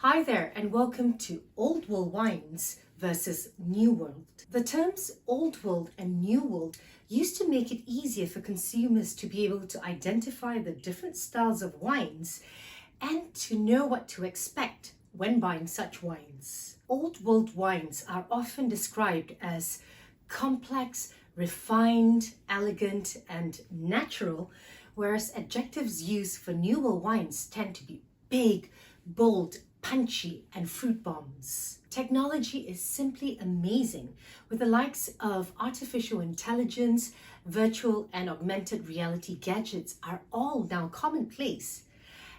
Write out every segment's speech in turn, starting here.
Hi there, and welcome to Old World Wines versus New World. The terms Old World and New World used to make it easier for consumers to be able to identify the different styles of wines and to know what to expect when buying such wines. Old World wines are often described as complex, refined, elegant, and natural, whereas adjectives used for New World wines tend to be big, bold, punchy, and fruit bombs. Technology is simply amazing, with the likes of artificial intelligence, virtual and augmented reality gadgets are all now commonplace.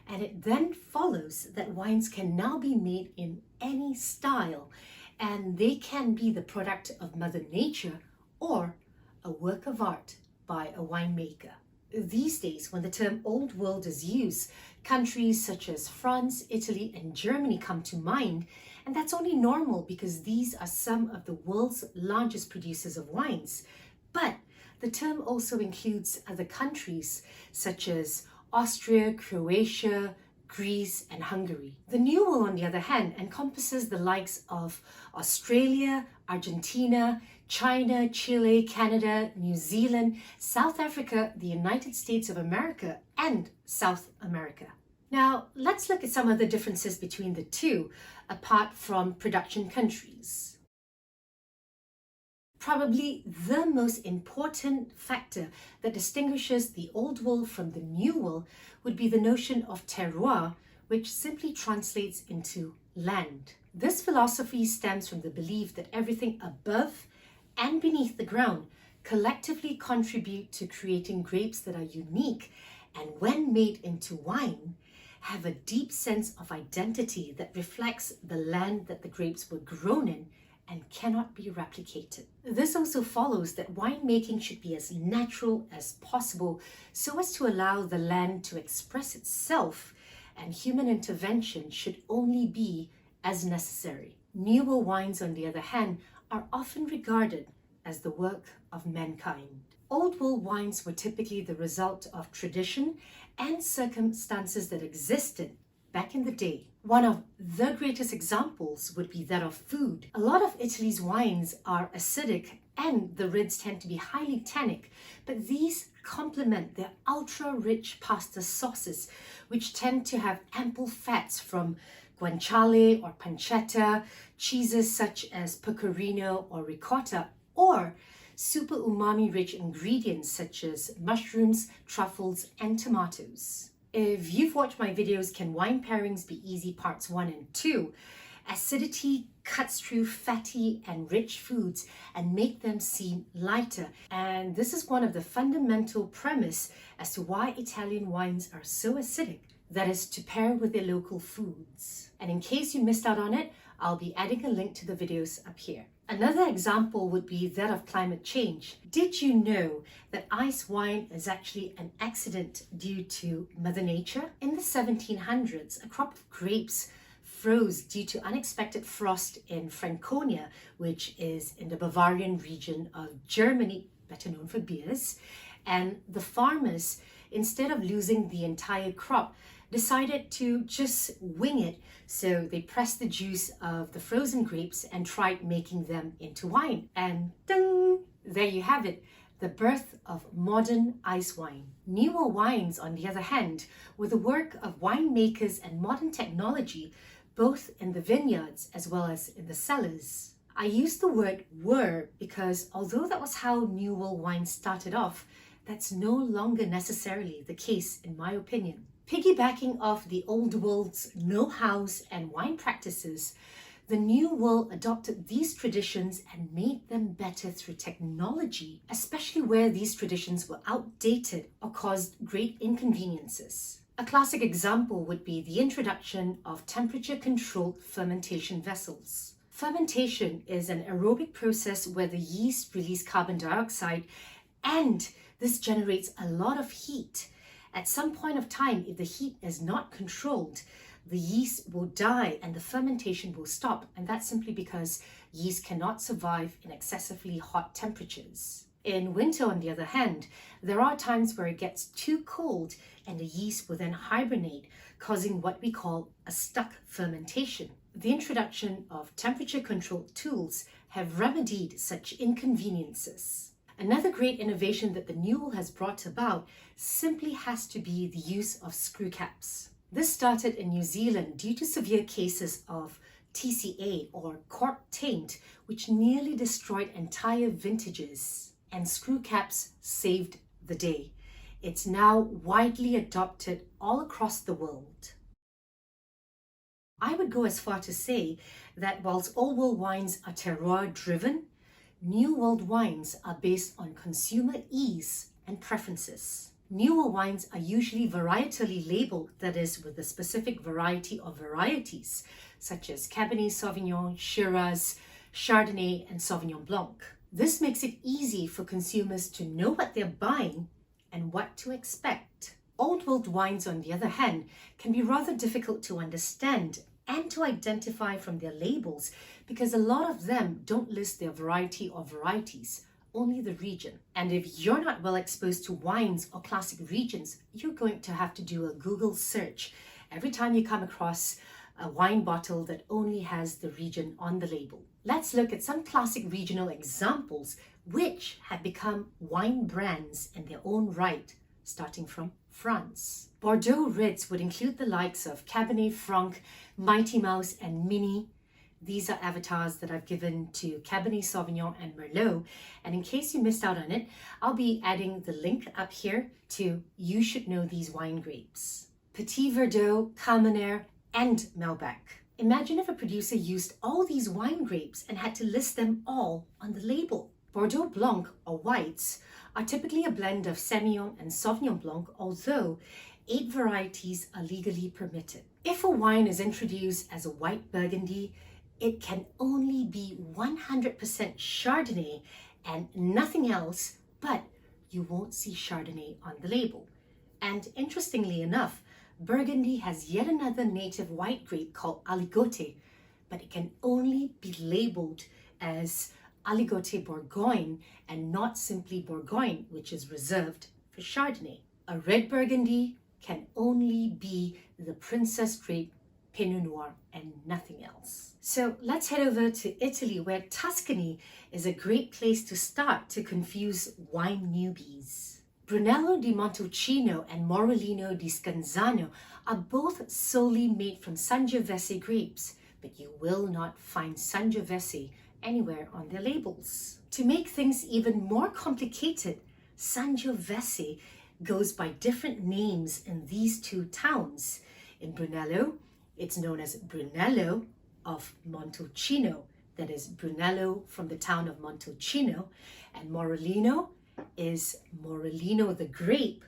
And it then follows that wines can now be made in any style, and they can be the product of Mother Nature or a work of art by a winemaker. These days, when the term Old World is used, countries such as France, Italy, and Germany come to mind, and that's only normal because these are some of the world's largest producers of wines. But the term also includes other countries such as Austria, Croatia, Greece, and Hungary. The New World, on the other hand, encompasses the likes of Australia, Argentina, China, Chile, Canada, New Zealand, South Africa, the United States of America, and South America. Now, let's look at some of the differences between the two, apart from production countries. Probably the most important factor that distinguishes the Old World from the New World would be the notion of terroir, which simply translates into land. This philosophy stems from the belief that everything above and beneath the ground collectively contribute to creating grapes that are unique and, when made into wine, have a deep sense of identity that reflects the land that the grapes were grown in and cannot be replicated. This also follows that winemaking should be as natural as possible so as to allow the land to express itself, and human intervention should only be as necessary. Newer wines, on the other hand, are often regarded as the work of mankind. Old World wines were typically the result of tradition and circumstances that existed back in the day. One of the greatest examples would be that of food. A lot of Italy's wines are acidic and the rids tend to be highly tannic, but these complement their ultra-rich pasta sauces, which tend to have ample fats from guanciale or pancetta, cheeses such as pecorino or ricotta, or super umami-rich ingredients such as mushrooms, truffles, and tomatoes. If you've watched my videos, Can Wine Pairings Be Easy Parts 1 and 2, acidity cuts through fatty and rich foods and make them seem lighter. And this is one of the fundamental premise as to why Italian wines are so acidic, that is to pair with their local foods. And in case you missed out on it, I'll be adding a link to the videos up here. Another example would be that of climate change. Did you know that ice wine is actually an accident due to Mother Nature? In the 1700s, a crop of grapes froze due to unexpected frost in Franconia, which is in the Bavarian region of Germany, better known for beers. And the farmers, instead of losing the entire crop, decided to just wing it. So they pressed the juice of the frozen grapes and tried making them into wine. And ding! There you have it, the birth of modern ice wine. Newer wines, on the other hand, were the work of winemakers and modern technology, both in the vineyards as well as in the cellars. I use the word were because although that was how New World wine started off, that's no longer necessarily the case in my opinion. Piggybacking off the Old World's know-hows and wine practices, the New World adopted these traditions and made them better through technology, especially where these traditions were outdated or caused great inconveniences. A classic example would be the introduction of temperature-controlled fermentation vessels. Fermentation is an aerobic process where the yeast release carbon dioxide, and this generates a lot of heat. At some point of time, if the heat is not controlled, the yeast will die and the fermentation will stop. And that's simply because yeast cannot survive in excessively hot temperatures. In winter, on the other hand, there are times where it gets too cold and the yeast will then hibernate causing what we call a stuck fermentation. The introduction of temperature-controlled tools have remedied such inconveniences. Another great innovation that the new wool has brought about simply has to be the use of screw caps. This started in New Zealand due to severe cases of TCA or cork taint, which nearly destroyed entire vintages, and screw caps saved the day. It's now widely adopted all across the world. I would go as far to say that whilst old world wines are terroir driven, new world wines are based on consumer ease and preferences. Newer wines are usually varietally labeled, that is, with a specific variety or varieties, such as Cabernet Sauvignon, Shiraz, Chardonnay, and Sauvignon Blanc. This makes it easy for consumers to know what they're buying and what to expect. Old world wines, on the other hand, can be rather difficult to understand and to identify from their labels because a lot of them don't list their variety or varieties, only the region. And if you're not well exposed to wines or classic regions, you're going to have to do a Google search every time you come across a wine bottle that only has the region on the label. Let's look at some classic regional examples which have become wine brands in their own right, starting from France. Bordeaux Ritz would include the likes of Cabernet Franc, Mighty Mouse, and Mini. These are avatars that I've given to Cabernet Sauvignon and Merlot. And in case you missed out on it, I'll be adding the link up here to You Should Know These Wine Grapes. Petit Verdot, Carmenère, and Malbec. Imagine if a producer used all these wine grapes and had to list them all on the label. Bordeaux Blanc, or whites, are typically a blend of Semillon and Sauvignon Blanc, although 8 varieties are legally permitted. If a wine is introduced as a white Burgundy, it can only be 100% Chardonnay and nothing else, but you won't see Chardonnay on the label. And interestingly enough, Burgundy has yet another native white grape called Aligoté, but it can only be labeled as Aligoté Bourgogne and not simply Bourgogne, which is reserved for Chardonnay. A red Burgundy can only be the Princess grape Pinot Noir and nothing else. So let's head over to Italy, where Tuscany is a great place to start to confuse wine newbies. Brunello di Montalcino and Morellino di Scanzano are both solely made from Sangiovese grapes, but you will not find Sangiovese anywhere on their labels. To make things even more complicated, Sangiovese goes by different names in these two towns. In Brunello, it's known as Brunello of Montalcino, that is Brunello from the town of Montalcino, and Morellino is Morellino the grape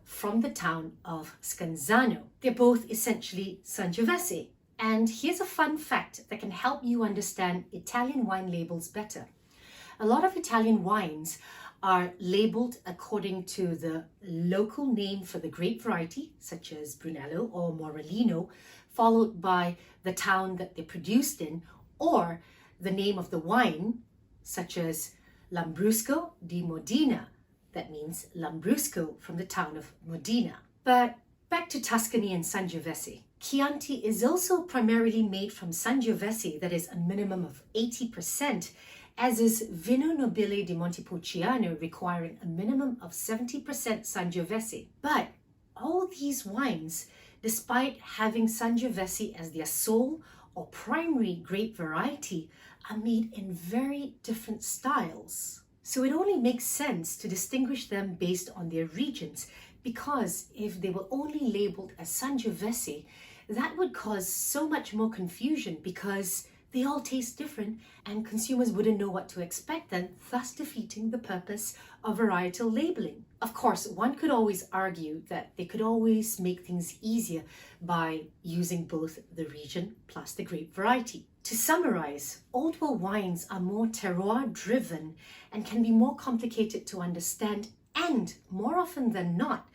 from the town of Scanzano. They're both essentially Sangiovese. And here's a fun fact that can help you understand Italian wine labels better. A lot of Italian wines are labeled according to the local name for the grape variety, such as Brunello or Morellino, followed by the town that they're produced in, or the name of the wine, such as Lambrusco di Modena. That means Lambrusco from the town of Modena. But back to Tuscany and Sangiovese. Chianti is also primarily made from Sangiovese, that is a minimum of 80%, as is Vino Nobile di Montepulciano, requiring a minimum of 70% Sangiovese. But all these wines, despite having Sangiovese as their sole or primary grape variety, are made in very different styles. So it only makes sense to distinguish them based on their regions, because if they were only labeled as Sangiovese, that would cause so much more confusion because they all taste different and consumers wouldn't know what to expect, then thus defeating the purpose of varietal labeling. Of course, one could always argue that they could always make things easier by using both the region plus the grape variety. To summarize, old world wines are more terroir driven and can be more complicated to understand and, more often than not,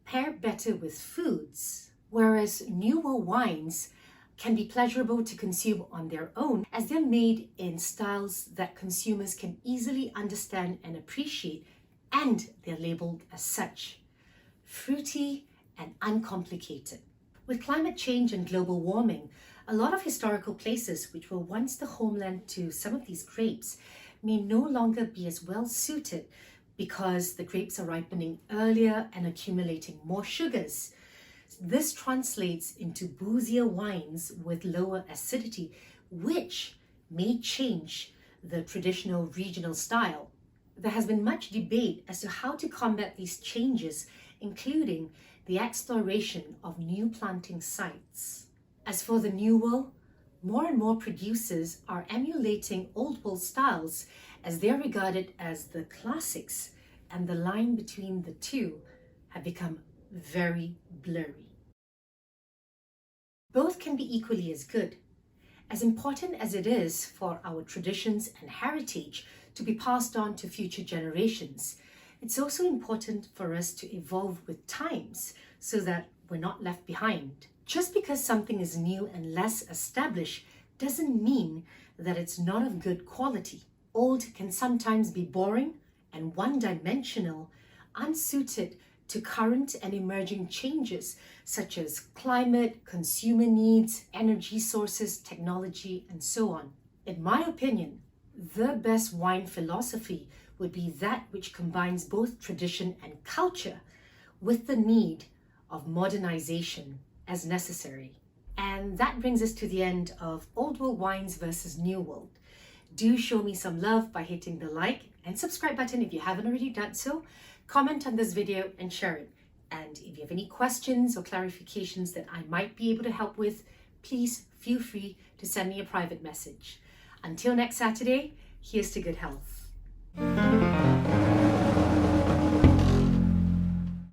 pair better with foods. Whereas newer wines can be pleasurable to consume on their own as they're made in styles that consumers can easily understand and appreciate, and they're labeled as such. Fruity and uncomplicated. With climate change and global warming, a lot of historical places which were once the homeland to some of these grapes may no longer be as well suited because the grapes are ripening earlier and accumulating more sugars. This translates into boozier wines with lower acidity, which may change the traditional regional style. There has been much debate as to how to combat these changes, including the exploration of new planting sites. As for the New World, more and more producers are emulating Old World styles as they are regarded as the classics, and the line between the two have become very blurry. Both can be equally as good. As important as it is for our traditions and heritage to be passed on to future generations, it's also important for us to evolve with times so that we're not left behind. Just because something is new and less established doesn't mean that it's not of good quality. Old can sometimes be boring and one-dimensional, unsuited to current and emerging changes such as climate, consumer needs, energy sources, technology, and so on. In my opinion, the best wine philosophy would be that which combines both tradition and culture with the need of modernization as necessary. And that brings us to the end of Old World wines versus New World. Do show me some love by hitting the like and subscribe button if you haven't already done so. Comment on this video and share it. And if you have any questions or clarifications that I might be able to help with, please feel free to send me a private message. Until next Saturday, here's to good health.